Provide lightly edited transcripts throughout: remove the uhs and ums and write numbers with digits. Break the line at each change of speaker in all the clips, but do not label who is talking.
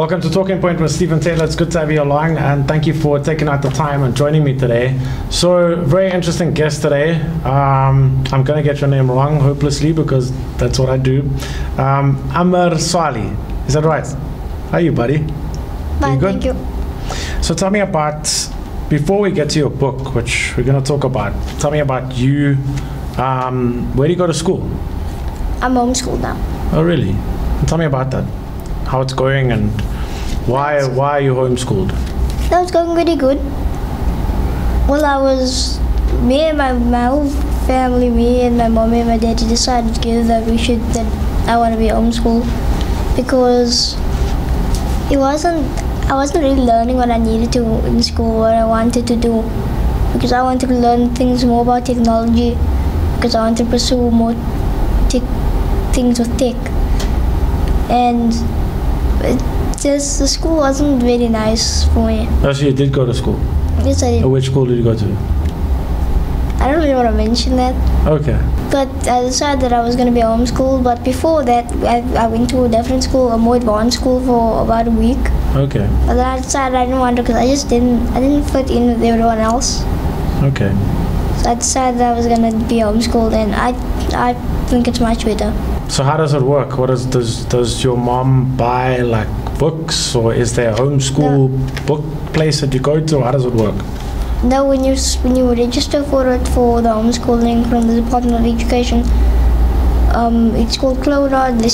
Welcome to Talking Point with Stephen Taylor. It's good to have you along, and thank you for taking out the time and joining me today. So, very interesting guest today. I'm going to get your name wrong, hopelessly, because that's what I do. Amr Salie. Is that right? How are you, buddy?
Fine, thank you.
So tell me about, before we get to your book, which we're going to talk about, tell me about you. Where do you go to school?
I'm homeschooled now.
Oh, really? Tell me about that. How it's going and why are you homeschooled?
That was going really good. Well, me and my whole family, me and my mommy and my daddy decided together that I want to be homeschooled because I wasn't really learning what I needed to in school, what I wanted to do, because I wanted to learn things more about technology, because I wanted to pursue more things with tech. And the school wasn't very nice for me.
Oh, so you did go to school?
Yes, I did.
Which school did you go to?
I don't really want to mention that.
Okay.
But I decided that I was going to be homeschooled. But before that, I went to a different school, a more advanced school, for about a week.
Okay.
But then I decided I didn't want to because I didn't fit in with everyone else.
Okay.
So I decided I was going to be homeschooled, and I think it's much better.
So how does it work? Does your mom buy like books, or is there a homeschool book place that you go to? How does it work?
No, when you register for the homeschooling from the Department of Education, it's called Cloud. They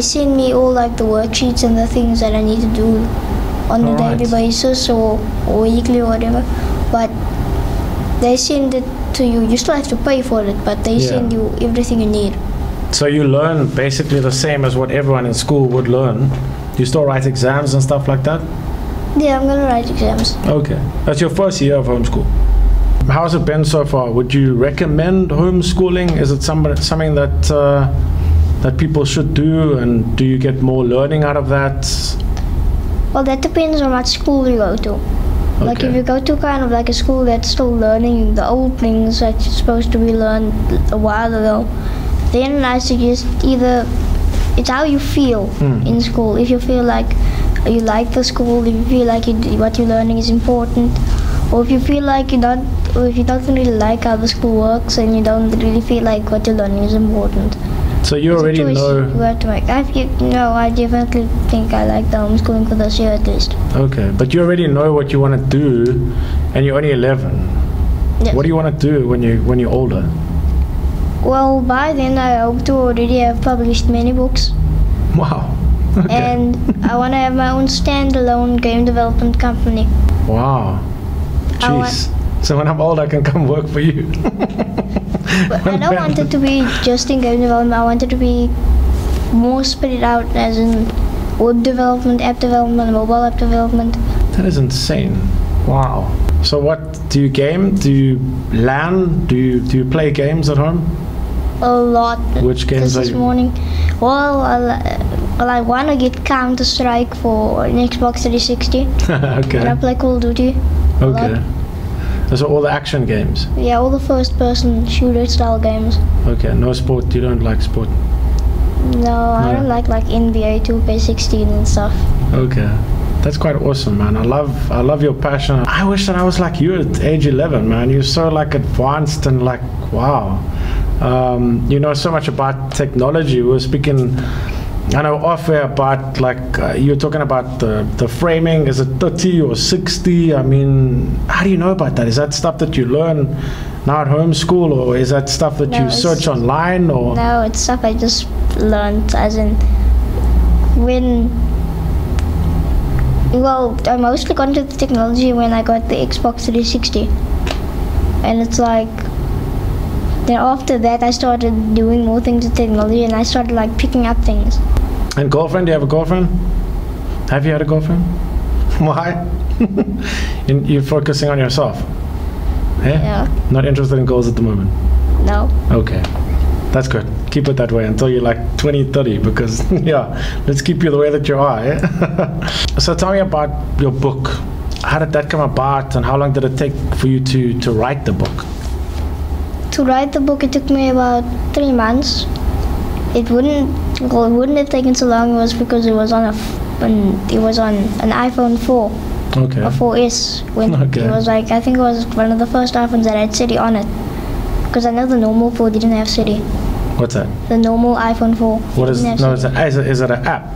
send me all like the worksheets and the things that I need to do on a daily basis or weekly or whatever. But they send it to you. You still have to pay for it, but they send you everything you need.
So you learn basically the same as what everyone in school would learn. You still write exams and stuff like that?
Yeah, I'm going to write exams.
Okay. That's your first year of homeschool. How has it been so far? Would you recommend homeschooling? Is it something that people should do, and do you get more learning out of that?
Well, that depends on what school you go to. Okay. Like if you go to kind of like a school that's still learning the old things that you're supposed to be learned a while ago, then I suggest either it's how you feel in school. If you feel like you like the school, if you feel like what you're learning is important, or if you feel like you don't really like how the school works and you don't really feel like what you're learning is important.
So you already know.
You have to make. I definitely think I like the homeschooling for this year at least.
Okay, but you already know what you want to do, and you're only 11.
Yes.
What do you want to do when you're older?
Well, by then I hope to already have published many books.
Wow. Okay.
And I want to have my own standalone game development company.
Wow. Jeez. So when I'm old, I can come work for you.
But I don't want it to be just in game development. I want it to be more spread out, as in web development, app development, mobile app development.
That is insane. Wow. So what, do you game? Do you LAN? Do you play games at home?
A lot.
Which games are you?
This morning, well, I want to get Counter-Strike for an Xbox 360.
Okay.
And I play Call of Duty.
Okay. Those are all the action games?
Yeah, all the first-person shooter style games. Okay,
no sport? You don't like sport?
No, I don't like NBA 2K16 and stuff.
Okay. That's quite awesome, man. I love your passion. I wish that I was like you at age 11, man. You're so like advanced and like, wow. You know so much about technology. We were speaking, I know, off air about like you were talking about the framing. Is it 30 or 60? I mean, how do you know about that? Is that stuff that you learn now at home school, or is that stuff that you search online? Or
no, it's stuff I just learned, as in I mostly got into the technology when I got the Xbox 360, and it's like, then after that I started doing more things with technology, and I started like picking up things.
And girlfriend? Do you have a girlfriend? Have you had a girlfriend? Why? You're focusing on yourself? Yeah? Not interested in girls at the moment?
No.
Okay. That's good. Keep it that way until you're like 20, 30, because let's keep you the way that you are. So tell me about your book. How did that come about, and how long did it take for you to write the book?
To write the book, it took me about 3 months. It wouldn't have taken so long was because it was on when it was on an iPhone 4
Okay.
or 4S. When
Okay.
it was like, I think it was one of the first iPhones that had Siri on it. Because I know the normal 4 didn't have Siri.
What's that?
The normal iPhone 4
What is?
didn't
No,
have Siri.
is it an app?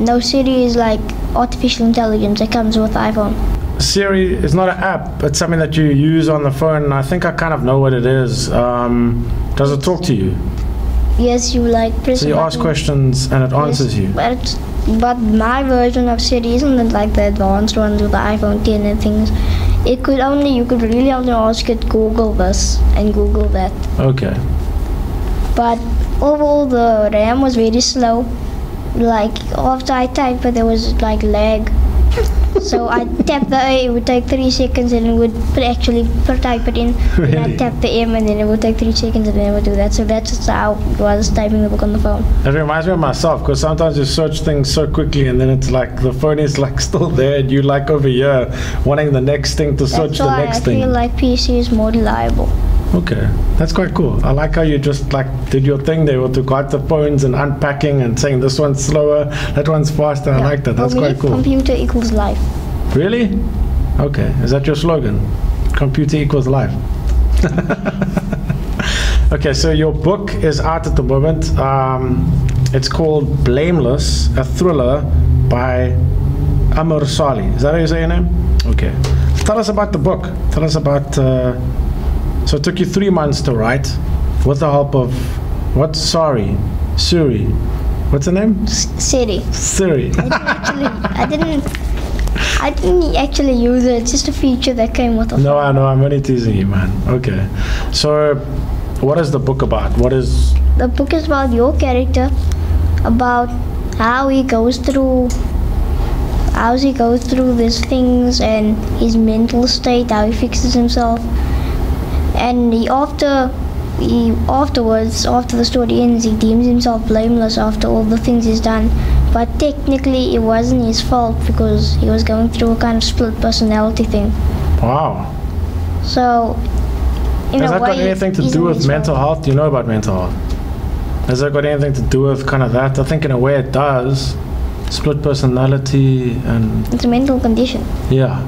No, Siri is like artificial intelligence that comes with the iPhone.
Siri is not an app. It's something that you use on the phone. And I think I kind of know what it is. Does it talk to you?
Yes, you like press
So you
a
ask
button.
questions and it answers you.
But my version of Siri isn't like the advanced ones with the iPhone 10 and things. You could really only ask it Google this and Google that.
Okay.
But overall the RAM was very slow. Like after I typed it, there was like lag. So I tapped the A, it would take 3 seconds and it would actually type it in. And I
Really?
tapped the M and then it would take 3 seconds and then it would do that. So that's just how I was typing the book on the phone.
It reminds me of myself because sometimes you search things so quickly and then it's like the phone is like still there and you like over here wanting the next thing to search
That's why
the next
I
thing.
feel like PC is more reliable.
Okay, that's quite cool. I like how you just like did your thing there with regard to phones and unpacking and saying this one's slower, that one's faster. I like that. That's
For me,
quite cool.
computer equals life.
Really? Okay, is that your slogan? Computer equals life. Okay, so your book is out at the moment. It's called Blameless, a thriller by Amr Salie. Is that how you say your name? Okay. Tell us about the book. Tell us about. So it took you 3 months to write, with the help of what? Suri. What's the name?
Siri.
Siri.
I didn't actually use it. It's just a feature that came with the phone.
No, I know. I'm only teasing you, man. Okay. So, what is the book about?
The book is about your character, about how he goes through these things and his mental state, how he fixes himself, and afterwards, after the story ends, he deems himself blameless after all the things he's done. But technically, it wasn't his fault because he was going through a kind of split personality thing.
Wow.
So, in
Has
a
that
way,
got anything to
it
do
isn't
with
his
mental
fault.
health? Do you know about mental health? Has that got anything to do with kind of that? I think in a way it does. Split personality and
It's a mental condition.
yeah.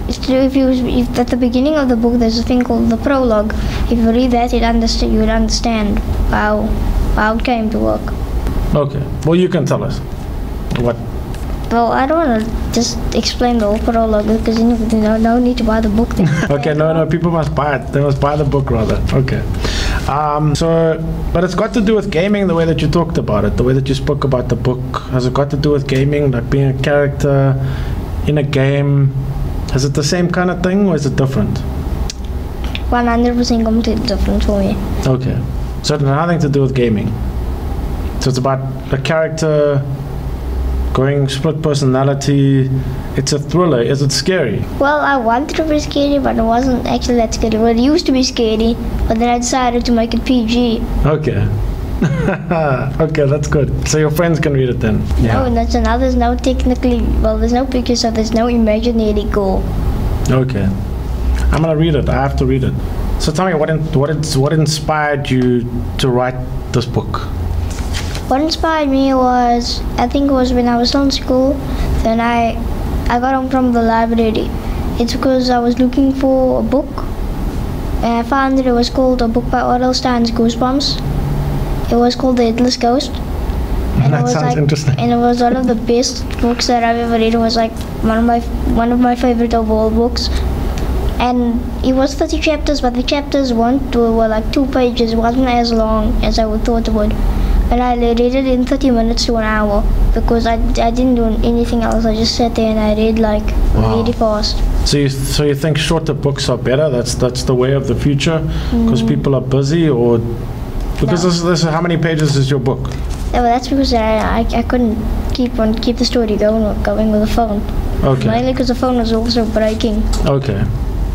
It's true if at the beginning of the book there's a thing called the prologue. If you read that, you would understand how it came to work.
Okay. Well, you can tell us what.
Well, I don't want to just explain the whole prologue because no need to buy the book then.
Okay. No. People must buy it. They must buy the book rather. Okay. But it's got to do with gaming. The way that you talked about it, the way that you spoke about the book, has it got to do with gaming, like being a character in a game? Is it the same kind of thing or is it different?
100% completely different for me.
Okay. So it has nothing to do with gaming. So it's about a character going split personality. It's a thriller. Is it scary?
Well, I wanted to be scary, but it wasn't actually that scary. Well, it used to be scary, but then I decided to make it PG.
Okay. Okay, that's good. So your friends can read it then?
No, and there's no there's no pictures, so there's no imaginary gore.
Okay. I'm gonna read it. I have to read it. So tell me, what inspired you to write this book?
What inspired me was, I think it was when I was in school, then I got home from the library. It's because I was looking for a book, and I found that it was called a book by R.L. Stein's Goosebumps. It was called The Headless Ghost. And
That
it was
sounds interesting.
And it was one of the best books that I've ever read. It was like one of my favorite of all books. And it was 30 chapters, but the chapters were like 2 pages. It wasn't as long as I would thought it would. And I read it in 30 minutes to an hour because I didn't do anything else. I just sat there and I read like really fast.
So you think shorter books are better? That's the way of the future because people are busy, or because
No.
this is how many pages is your book?
Yeah, but that's because I couldn't keep the story going with the phone.
Okay.
Mainly because the phone was also breaking.
Okay.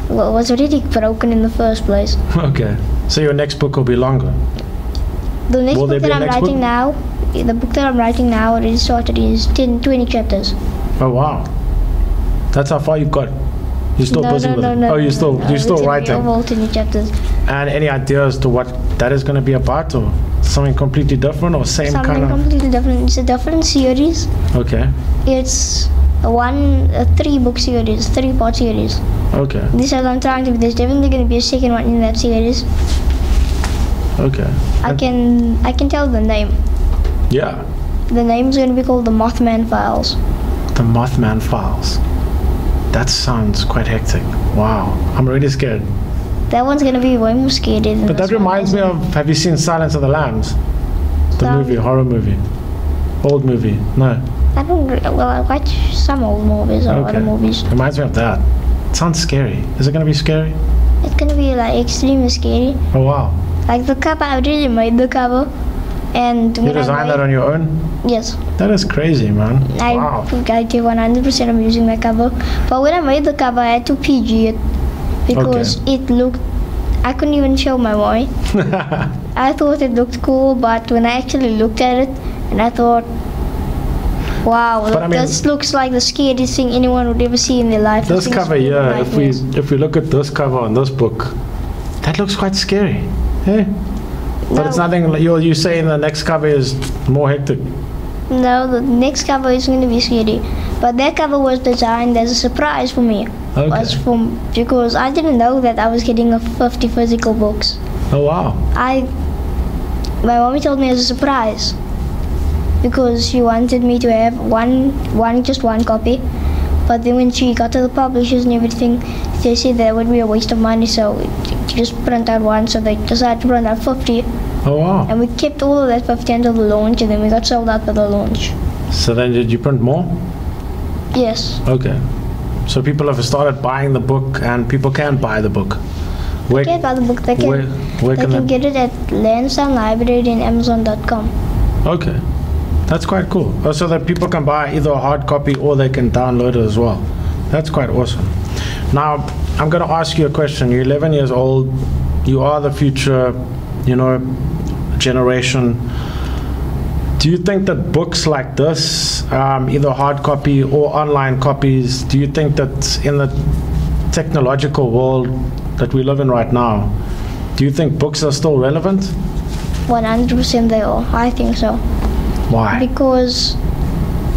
Well, it was already broken in the first place.
Okay. So your next book will be longer.
The next
Will there
book
be
that
a
I'm
next
writing
book?
now, the book that I'm writing now already started is 20 chapters.
Oh wow. That's how far you've got. You're still busy with it? Oh, you're still writing?
Alternate chapters.
And any idea as to what that is going to be about, or something completely different, or same kind of?
Something completely different. It's a different series.
Okay.
It's a 3-book series, 3-part series.
Okay.
This is what I'm trying to. There's definitely going to be a second one in that series.
Okay.
I can tell the name.
Yeah.
The name's going to be called the Mothman Files.
The Mothman Files. That sounds quite hectic. Wow. I'm already scared.
That one's going to be way more scary than
But that reminds me of, have you seen Silence of the Lambs? The movie, horror movie. Old movie. No.
I don't, well, I watch some old movies or other movies.
Reminds me of that. It sounds scary. Is it going to be scary?
It's going to be like extremely scary.
Oh wow.
Like the cover, I really made the cover. And
you designed that on your own?
Yes.
That is crazy, man.
I did 100% of using my cover. But when I made the cover, I had to PG it. Because it looked, I couldn't even show my mommy. I thought it looked cool, but when I actually looked at it, and I thought, wow, this looks like the scariest thing anyone would ever see in their life.
This cover here, if we look at this cover on this book, that looks quite scary. Hey? But it's nothing, you saying the next cover is more hectic.
No, the next cover is going to be scary. But that cover was designed as a surprise for me. Okay. Because I didn't know that I was getting 50 physical books.
Oh wow.
My mommy told me as a surprise. Because she wanted me to have just one copy. But then when she got to the publishers and everything, they said that would be a waste of money, so just print out one, so they decided to print out 50.
Oh wow.
And we kept all of that 50 until the launch, and then we got sold out by the launch.
So then did you print more?
Yes.
Okay. So people have started buying the book, and people can buy the book.
They can buy the book. They can get it at Lansdowne Library and Amazon.com.
Okay. That's quite cool. Oh, so that people can buy either a hard copy or they can download it as well. That's quite awesome. Now, I'm going to ask you a question. You're 11 years old. You are the future, generation. Do you think that books like this, either hard copy or online copies, do you think that in the technological world that we live in right now, do you think books are still relevant?
100% they are. I think so.
Why?
Because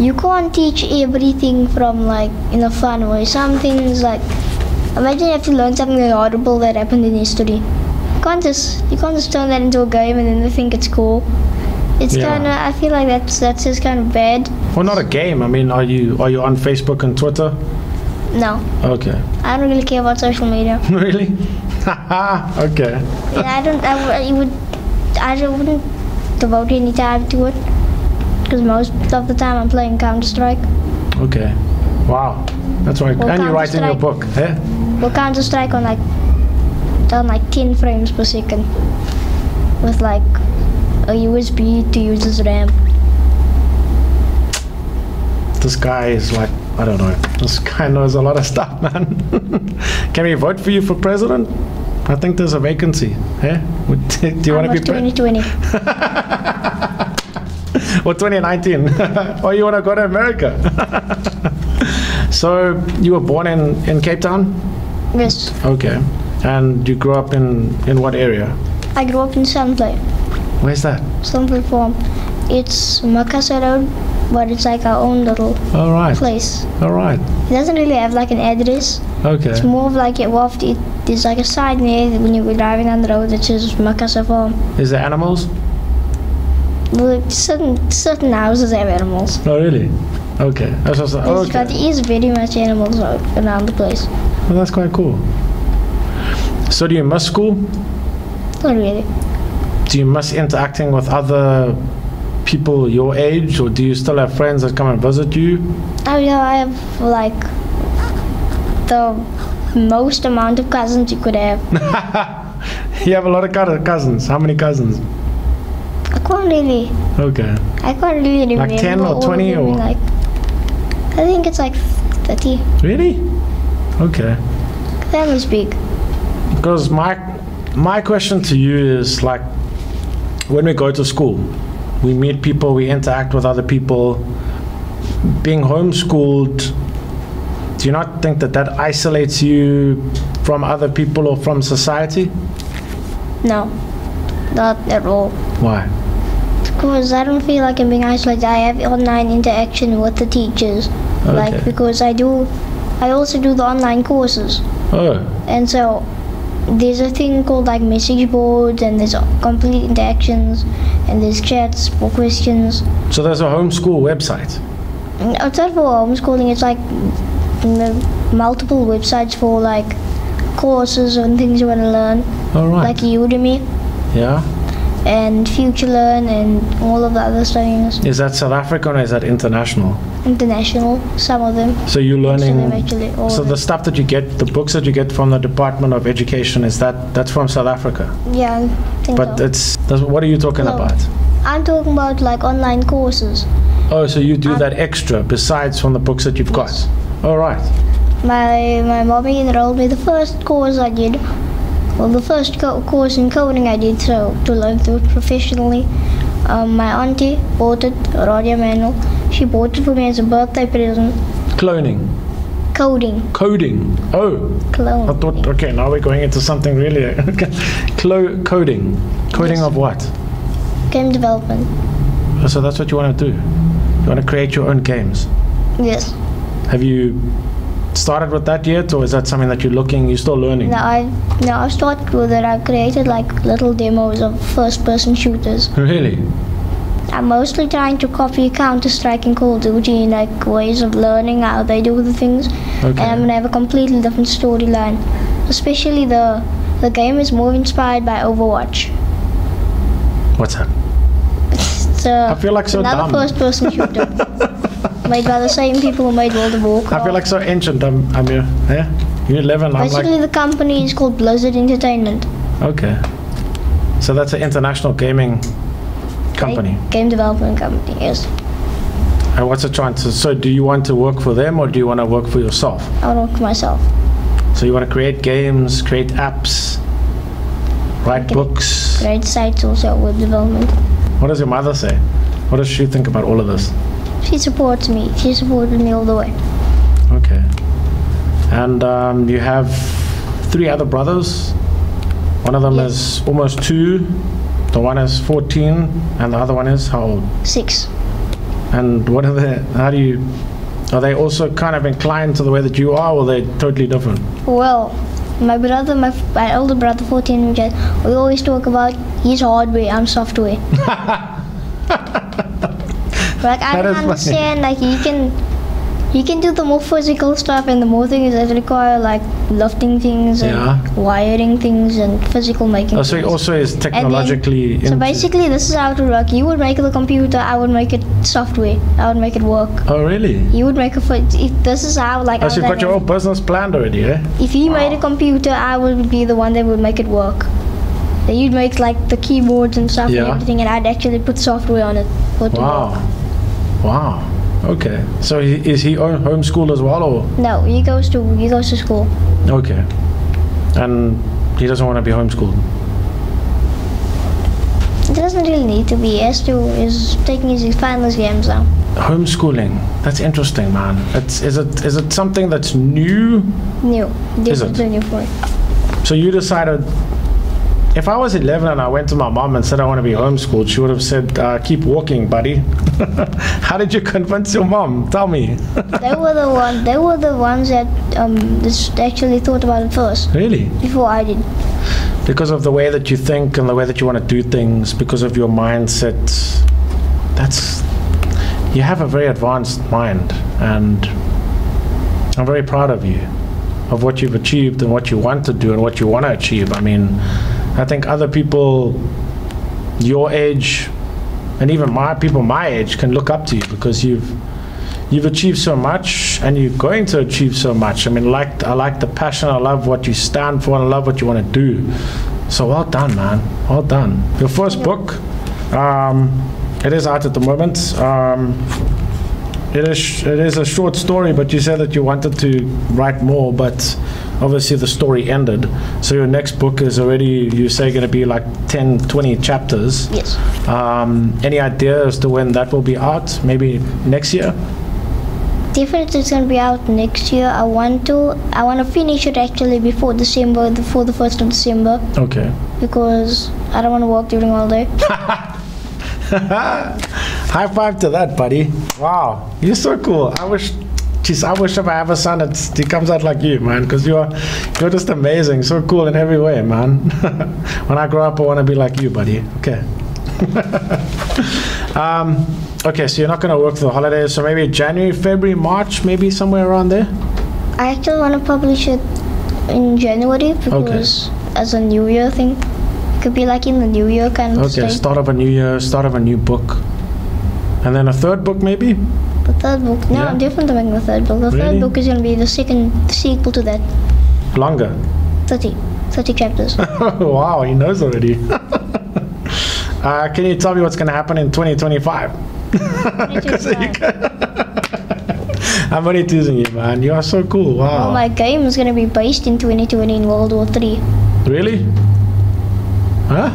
you can't teach everything from in a fun way. Some things imagine you have to learn something horrible that happened in history. You can't just turn that into a game and then they think it's cool. It's I feel like that's just kind of bad.
Well, not a game. I mean, are you on Facebook and Twitter?
No.
Okay.
I don't really care about social media.
Really? Okay.
Yeah, I wouldn't devote any time to it. Because most of the time I'm playing Counter-Strike.
Okay. Wow. That's right. And you write in your book, eh?
Well, Counter-Strike on 10 frames per second. With a USB to use as RAM.
This guy is I don't know. This guy knows a lot of stuff, man. Can we vote for you for president? I think there's a vacancy. Eh? Do you want to be president?
2020.
Or 2019. Or you want to go to America? So you were born in Cape Town?
Yes.
Okay. And you grew up in what area?
I grew up in Sunplay.
Where's that?
Sunplay Farm. It's Makassar Road, but it's our own little place.
All right.
It doesn't really have an address.
Okay.
It's more of there's a sign there when you're driving down the road that says Makassar Farm.
Is there animals?
Well, certain houses have animals.
Oh, really? Okay. But
there is very much animals around the place.
Well, that's quite cool. So do you miss school?
Not really.
Do you miss interacting with other people your age, or do you still have friends that come and visit you?
Oh yeah, I have the most amount of cousins you could have.
You have a lot of cousins. How many cousins?
I can't really.
Okay.
I can't really remember.
10 or 20 or?
I think it's 30.
Really? Okay.
That was big.
Because my question to you is when we go to school, we meet people, we interact with other people. Being homeschooled, Do you not think that that isolates you from other people or from society?
No, not at all.
Why?
Because I don't feel like I'm being isolated. I have online interaction with the teachers.
Okay.
Like, because I also do the online courses.
Oh,
And so there's a thing called like message boards, and there's complete interactions, and there's chats for questions.
so there's a homeschool website.
It's not for homeschooling, it's like multiple websites for like courses and things you want to learn.
All right.
Like Udemy
Yeah.
and FutureLearn and all of the other things.
Is that South African or is that international?
International, some of them.
So you're
Most of them
learning.
actually. All
So
of
the
them.
stuff that you get, the books that you get from the Department of Education, that's from South Africa.
Yeah, I think
But
so.
what are you talking
No.
about?
I'm talking about like online courses.
Oh, so you do that extra besides from the books that you've got.
Yes.
All right.
My mommy enrolled me the first course I did. Well, the first course in coding I did, so to learn to it professionally. My auntie bought it, Radia Manuel. She bought it for me as a birthday present.
Cloning.
Coding.
Coding. Oh,
Clone.
I thought, okay, now we're going into something really. Coding. Coding
Yes.
of what?
Game development.
So that's what you want to do. You want to create your own games.
Yes.
Have you started with that yet, or is that something that you're still learning?
Now I've started with it. I've created like little demos of first-person shooters.
Really?
I'm mostly trying to copy Counter-Strike and Call of Duty, like ways of learning how they do the things.
Okay.
And I'm gonna have a completely different storyline. Especially the game is more inspired by Overwatch.
What's that?
It's
I feel like so
another
dumb.
first-person shooter made by the same people who made World of Warcraft.
I feel like so ancient. I'm here. Yeah? You're 11. I'm
Basically,
like,
the company is called Blizzard Entertainment.
okay. So that's an international gaming company.
Game development company, yes.
And what's it trying to? So do you want to work for them, or do you want to work for yourself?
I work for myself.
So you want to create games, create apps, write books.
Great sites also with development.
What does your mother say? What does she think about all of this?
She supports me. She supported me all the way.
Okay. And you have 3 other brothers. One of them
Yes.
is almost 2. The one is 14, and the other one is how old?
6.
And what are they? Are they also kind of inclined to the way that you are, or are they totally different?
Well, my older brother, 14, we always talk about he's hardware, I'm software. Like I
That
don't
is funny.
understand. Like he can do the more physical stuff, and the more things that require like lifting things and
Yeah.
wiring things and physical making.
Oh, so he
things.
also is technologically.
So basically, this is how it would work. You would make the computer, I would make it software. I would make it work.
Oh, really?
You would make this is how like.
Oh,
how
so you've
that
got your
is.
whole business planned already, eh?
If he made a computer, I would be the one that would make it work. Then you'd make like the keyboards and stuff
Yeah.
and everything, and I'd actually put software on it. For it to
Wow.
work.
Wow. Okay. So is he homeschooled as well, or?
No, he goes to school.
Okay. And he doesn't want to be homeschooled.
It doesn't really need to be. Is taking his final exams now.
Homeschooling. That's interesting, man. Is it something that's new?
New.
Is it?
Definitely new for it.
So you decided. If I was 11 and I went to my mom and said I want to be homeschooled, she would have said, "Keep walking, buddy." How did you convince your mom? Tell me.
They were the ones that actually thought about it first
Really?
before I did.
Because of the way that you think and the way that you want to do things, because of your mindset. You have a very advanced mind, and I'm very proud of you, of what you've achieved and what you want to do and what you want to achieve. I mean, I think other people your age and even people my age can look up to you, because you've achieved so much and you're going to achieve so much. I mean, I like the passion, I love what you stand for, and I love what you want to do. So well done, man. Well done. Your first book, it is out at the moment. It is a short story, but you said that you wanted to write more, but obviously the story ended. So your next book is already, you say, going to be like 10, 20 chapters.
Yes.
Any idea as to when that will be out? Maybe next year?
definitely it's gonna be out next year. I want to finish it actually before the 1st of December.
Okay.
Because I don't want to work during all day.
High five to that, buddy. Wow, you're so cool. I wish if I have a son, he comes out like you, man, because you're just amazing. So cool in every way, man. When I grow up, I want to be like you, buddy. Okay. Okay, so you're not going to work for the holidays, so maybe January, February, March, maybe somewhere around there?
I actually want to publish it in January because as a New Year thing. It could be like in the New Year kind of
Okay,
state.
start of a new year, start of a new book. And then a third book, maybe?
The third book? No,
Yeah.
I'm definitely making the third book. The
Really?
third book is going to be the second sequel to that.
Longer.
30 chapters.
Wow, he knows already. Can you tell me what's going to happen in 2025?
2025.
I'm only teasing you, man. You are so cool. Wow.
Well, my game is going to be based in 2020 in World War III.
Really? Huh?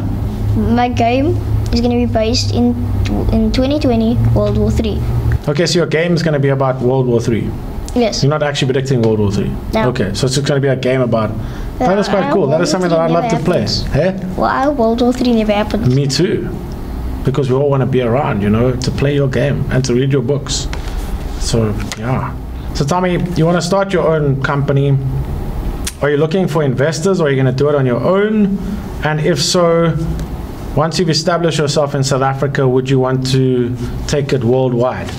My game is going to be based in 2020 World War III.
Okay, so your game is going to be about World War III.
Yes.
You're not actually predicting World War III.
No.
Okay, so it's just going to be a game about. That is quite cool. That is something that I'd love to play. Hey?
Why World War III never happened?
Me too. Because we all want to be around, to play your game and to read your books. So, yeah. So tell me, you want to start your own company? Are you looking for investors, or are you going to do it on your own? And if so, once you've established yourself in South Africa, would you want to take it worldwide?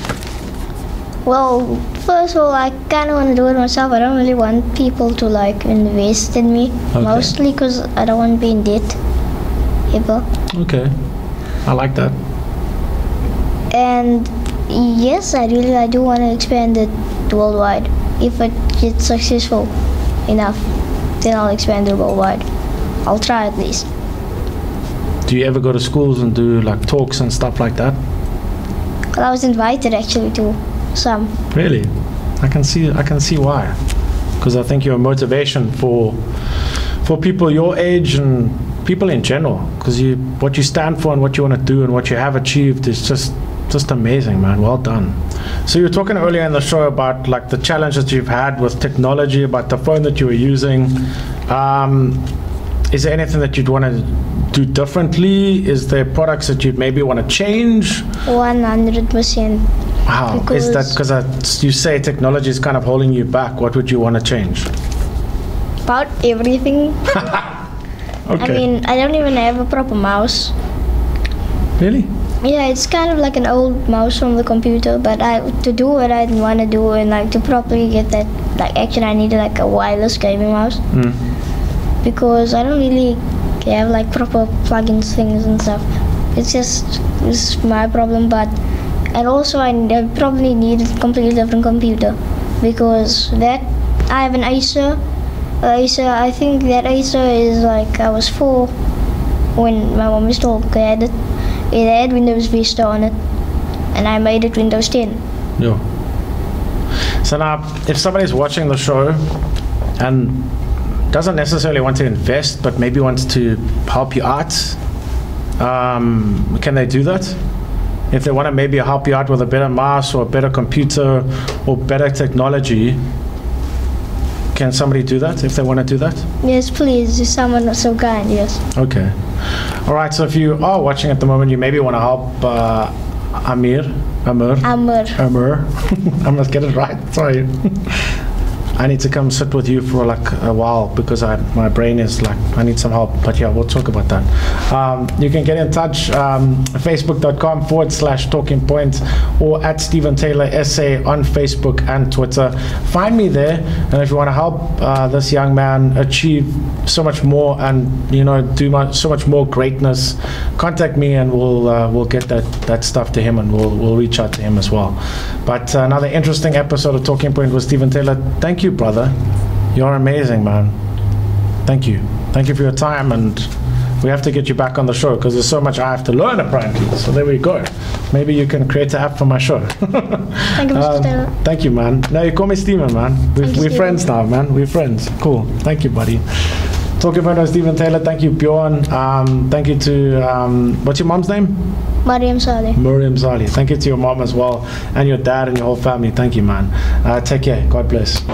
Well, first of all, I kind of want to do it myself. I don't really want people to invest in me, mostly because I don't want to be in debt ever.
Okay, I like that.
And yes, I do want to expand it worldwide. If it gets successful enough, then I'll expand it worldwide. I'll try at least.
Do you ever go to schools and do talks and stuff like that?
Well, I was invited actually to some.
Really? I can see why. Because I think you're a motivation for people your age and people in general. Because what you stand for and what you want to do and what you have achieved is just amazing, man. Well done. So you were talking earlier in the show about the challenges you've had with technology, about the phone that you were using. Is there anything that you'd want to do differently? Is there products that you'd maybe want to change?
100%.
Wow. Is that because you say technology is kind of holding you back? What would you want to change?
About everything.
Okay.
I mean, I don't even have a proper mouse.
Really?
Yeah, it's kind of like an old mouse from the computer, but to do what I want to do and to properly get that, actually I needed a wireless gaming mouse. Because I don't really have proper plugins things and stuff. It's my problem, and also I probably need a completely different computer because I have an Acer. I think that Acer is I was 4 when my mom installed it. It had Windows Vista on it, and I made it Windows 10.
Yeah. So now, if somebody's watching the show and doesn't necessarily want to invest, but maybe wants to help you out, can they do that? If they want to maybe help you out with a better mouse or a better computer or better technology, can somebody do that if they want to do that?
Yes, please. If someone so kind, yes.
Okay. All right. So if you are watching at the moment, you maybe want to help Amr. I must get it right. Sorry. I need to come sit with you for a while because my brain is I need some help. But yeah, we'll talk about that. You can get in touch, facebook.com/Talking Point or at Stephen Taylor SA on Facebook and Twitter. Find me there, and if you want to help this young man achieve so much more and do so much more greatness, contact me and we'll get that stuff to him and we'll reach out to him as well. But another interesting episode of Talking Point with Stephen Taylor. Thank you, brother. You're amazing, man. Thank you for your time, and we have to get you back on the show because there's so much I have to learn apparently. So there we go. Maybe you can create an app for my show.
Thank you, Mr. Taylor.
Thank you, man. No, you call me Steven, man. We're friends now, man. We're friends. Cool. Thank you, buddy. Talking about Stephen Taylor, thank you, Bjorn. Thank you to, what's your mom's name?
Amr Salie.
Amr Salie. Thank you to your mom as well, and your dad and your whole family. Thank you, man. Take care. God bless.